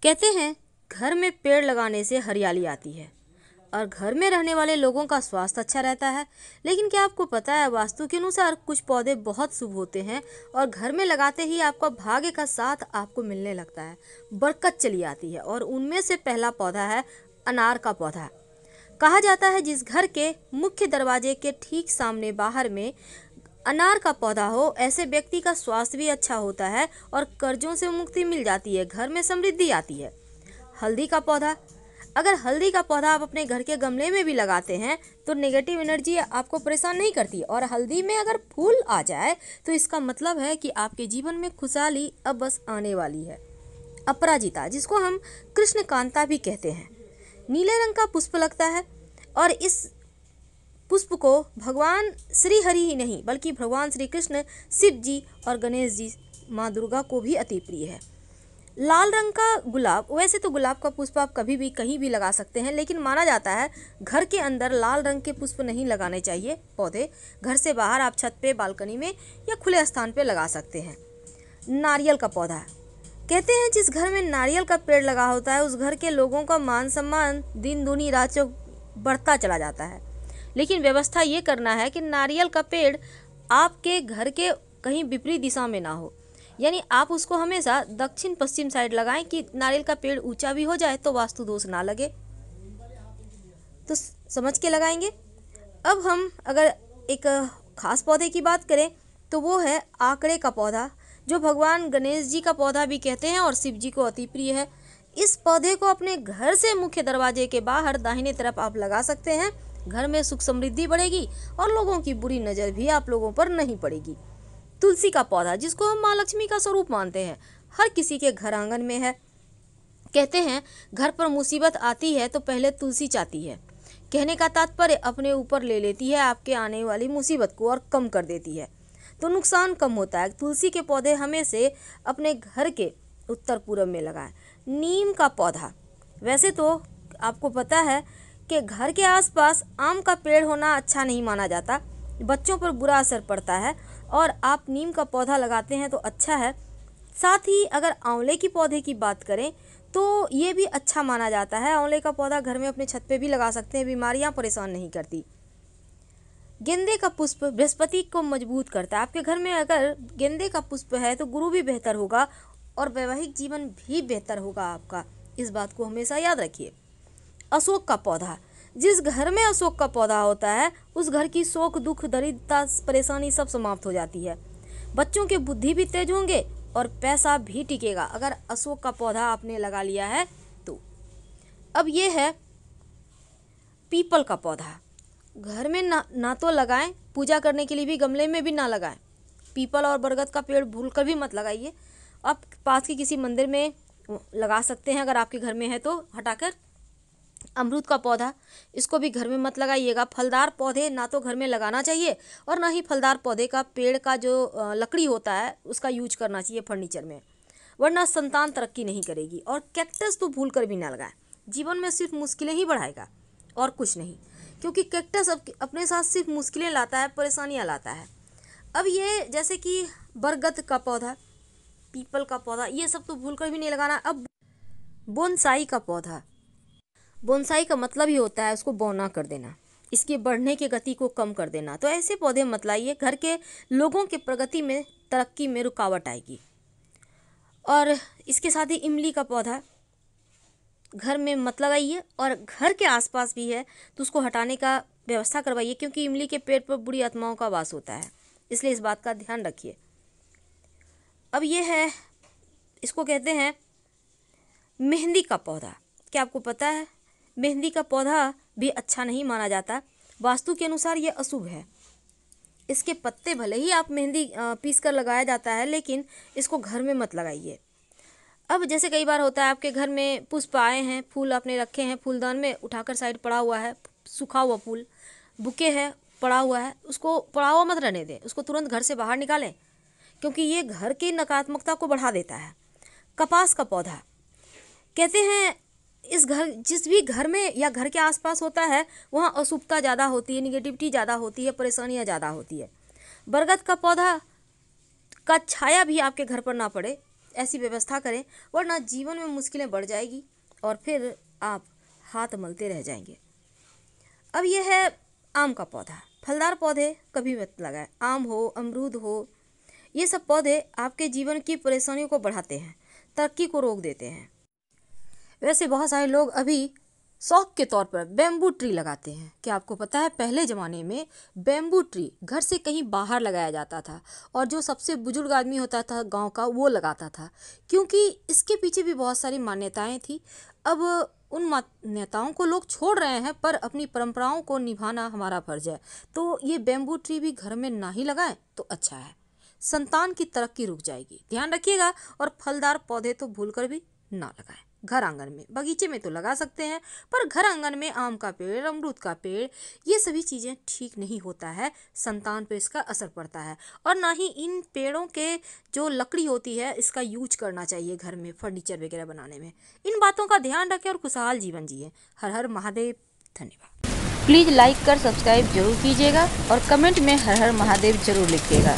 कहते हैं घर में पेड़ लगाने से हरियाली आती है और घर में रहने वाले लोगों का स्वास्थ्य अच्छा रहता है। लेकिन क्या आपको पता है, वास्तु के अनुसार कुछ पौधे बहुत शुभ होते हैं और घर में लगाते ही आपका भाग्य का साथ आपको मिलने लगता है, बरकत चली आती है। और उनमें से पहला पौधा है अनार का पौधा। कहा जाता है जिस घर के मुख्य दरवाजे के ठीक सामने बाहर में अनार का पौधा हो, ऐसे व्यक्ति का स्वास्थ्य भी अच्छा होता है और कर्जों से मुक्ति मिल जाती है, घर में समृद्धि आती है। हल्दी का पौधा। अगर हल्दी का पौधा आप अपने घर के गमले में भी लगाते हैं तो नेगेटिव एनर्जी आपको परेशान नहीं करती, और हल्दी में अगर फूल आ जाए तो इसका मतलब है कि आपके जीवन में खुशहाली अब बस आने वाली है। अपराजिता, जिसको हम कृष्ण कांता भी कहते हैं, नीले रंग का पुष्प लगता है और इस पुष्प को भगवान श्री हरि ही नहीं बल्कि भगवान श्री कृष्ण, शिव जी और गणेश जी, माँ दुर्गा को भी अति प्रिय है। लाल रंग का गुलाब। वैसे तो गुलाब का पुष्प आप कभी भी कहीं भी लगा सकते हैं, लेकिन माना जाता है घर के अंदर लाल रंग के पुष्प नहीं लगाने चाहिए पौधे। घर से बाहर आप छत पे, बालकनी में या खुले स्थान पे लगा सकते हैं। नारियल का पौधा। कहते हैं जिस घर में नारियल का पेड़ लगा होता है उस घर के लोगों का मान सम्मान दिन दूनी रात चौक बढ़ता चला जाता है। लेकिन व्यवस्था ये करना है कि नारियल का पेड़ आपके घर के कहीं विपरीत दिशा में ना हो, यानी आप उसको हमेशा दक्षिण पश्चिम साइड लगाएं कि नारियल का पेड़ ऊंचा भी हो जाए तो वास्तु दोष ना लगे। तो समझ के लगाएंगे। अब हम अगर एक खास पौधे की बात करें तो वो है आकड़े का पौधा, जो भगवान गणेश जी का पौधा भी कहते हैं और शिव जी को अति प्रिय है। इस पौधे को अपने घर से मुख्य दरवाजे के बाहर दाहिने तरफ आप लगा सकते हैं। घर में सुख समृद्धि बढ़ेगी और लोगों की बुरी नज़र भी आप लोगों पर नहीं पड़ेगी। तुलसी का पौधा, जिसको हम माँ लक्ष्मी का स्वरूप मानते हैं, हर किसी के घर आंगन में है। कहते हैं घर पर मुसीबत आती है तो पहले तुलसी चाहती है। कहने का तात्पर्य अपने ऊपर ले लेती है आपके आने वाली मुसीबत को और कम कर देती है, तो नुकसान कम होता है। तुलसी के पौधे हमेशा अपने घर के उत्तर पूर्व में लगाएं। नीम का पौधा। वैसे तो आपको पता है कि घर के आसपास आम का पेड़ होना अच्छा नहीं माना जाता, बच्चों पर बुरा असर पड़ता है, और आप नीम का पौधा लगाते हैं तो अच्छा है। साथ ही अगर आंवले की पौधे की बात करें तो ये भी अच्छा माना जाता है। आंवले का पौधा घर में अपने छत पे भी लगा सकते हैं, बीमारियां परेशान नहीं करती। गेंदे का पुष्प बृहस्पति को मजबूत करता है। आपके घर में अगर गेंदे का पुष्प है तो गुरु भी बेहतर होगा और वैवाहिक जीवन भी बेहतर होगा आपका, इस बात को हमेशा याद रखिए। अशोक का पौधा। जिस घर में अशोक का पौधा होता है उस घर की शोक, दुख, दरिद्रता, परेशानी सब समाप्त हो जाती है। बच्चों के बुद्धि भी तेज होंगे और पैसा भी टिकेगा अगर अशोक का पौधा आपने लगा लिया है तो। अब ये है पीपल का पौधा। घर में ना तो लगाएं, पूजा करने के लिए भी गमले में भी ना लगाएं। पीपल और बरगद का पेड़ भूलकर भी मत लगाइए। आप पास के किसी मंदिर में लगा सकते हैं अगर आपके घर में है तो हटाकर। अमरूद का पौधा, इसको भी घर में मत लगाइएगा। फलदार पौधे ना तो घर में लगाना चाहिए और ना ही फलदार पौधे का पेड़ का जो लकड़ी होता है उसका यूज करना चाहिए फर्नीचर में, वरना संतान तरक्की नहीं करेगी। और कैक्टस तो भूल कर भी ना लगाएं, जीवन में सिर्फ मुश्किलें ही बढ़ाएगा और कुछ नहीं, क्योंकि कैक्टस अपने साथ सिर्फ मुश्किलें लाता है, परेशानियाँ लाता है। अब ये जैसे कि बरगद का पौधा, पीपल का पौधा, ये सब तो भूल कर भी नहीं लगाना। अब बोनसाई का पौधा। बोनसाई का मतलब ही होता है उसको बौना कर देना, इसके बढ़ने की गति को कम कर देना। तो ऐसे पौधे मत लाइए, घर के लोगों के प्रगति में, तरक्की में रुकावट आएगी। और इसके साथ ही इमली का पौधा घर में मत लगाइए, और घर के आसपास भी है तो उसको हटाने का व्यवस्था करवाइए, क्योंकि इमली के पेड़ पर बुरी आत्माओं का वास होता है, इसलिए इस बात का ध्यान रखिए। अब ये है, इसको कहते हैं मेहंदी का पौधा। क्या आपको पता है मेहंदी का पौधा भी अच्छा नहीं माना जाता, वास्तु के अनुसार ये अशुभ है। इसके पत्ते भले ही आप मेहंदी पीस कर लगाया जाता है, लेकिन इसको घर में मत लगाइए। अब जैसे कई बार होता है आपके घर में पुष्प आए हैं, फूल आपने रखे हैं फूलदान में, उठाकर साइड पड़ा हुआ है सूखा हुआ फूल, बुके है पड़ा हुआ है, उसको पड़ा हुआ मत रहने दें, उसको तुरंत घर से बाहर निकालें, क्योंकि ये घर की नकारात्मकता को बढ़ा देता है। कपास का पौधा। कहते हैं जिस भी घर में या घर के आसपास होता है वहाँ अशुभता ज़्यादा होती है, निगेटिविटी ज़्यादा होती है, परेशानियाँ ज़्यादा होती है। बरगद का पौधा का छाया भी आपके घर पर ना पड़े, ऐसी व्यवस्था करें, वरना जीवन में मुश्किलें बढ़ जाएगी और फिर आप हाथ मलते रह जाएंगे। अब यह है आम का पौधा। फलदार पौधे कभी मत लगाएं। आम हो, अमरूद हो, ये सब पौधे आपके जीवन की परेशानियों को बढ़ाते हैं, तरक्की को रोक देते हैं। वैसे बहुत सारे लोग अभी शौक के तौर पर बैम्बू ट्री लगाते हैं। क्या आपको पता है पहले ज़माने में बैम्बू ट्री घर से कहीं बाहर लगाया जाता था और जो सबसे बुजुर्ग आदमी होता था गांव का वो लगाता था, क्योंकि इसके पीछे भी बहुत सारी मान्यताएं थी। अब उन मान्यताओं को लोग छोड़ रहे हैं, पर अपनी परंपराओं को निभाना हमारा फर्ज है। तो ये बैम्बू ट्री भी घर में ना ही लगाएं तो अच्छा है, संतान की तरक्की रुक जाएगी। ध्यान रखिएगा। और फलदार पौधे तो भूलकर भी ना लगाएं। घर आंगन में, बगीचे में तो लगा सकते हैं, पर घर आंगन में आम का पेड़, अमरूद का पेड़, ये सभी चीज़ें ठीक नहीं होता है। संतान पे इसका असर पड़ता है। और ना ही इन पेड़ों के जो लकड़ी होती है इसका यूज करना चाहिए घर में फर्नीचर वगैरह बनाने में। इन बातों का ध्यान रखें और खुशहाल जीवन जिए। हर हर महादेव। धन्यवाद। प्लीज़ लाइक कर सब्सक्राइब जरूर कीजिएगा और कमेंट में हर हर महादेव जरूर लिखिएगा।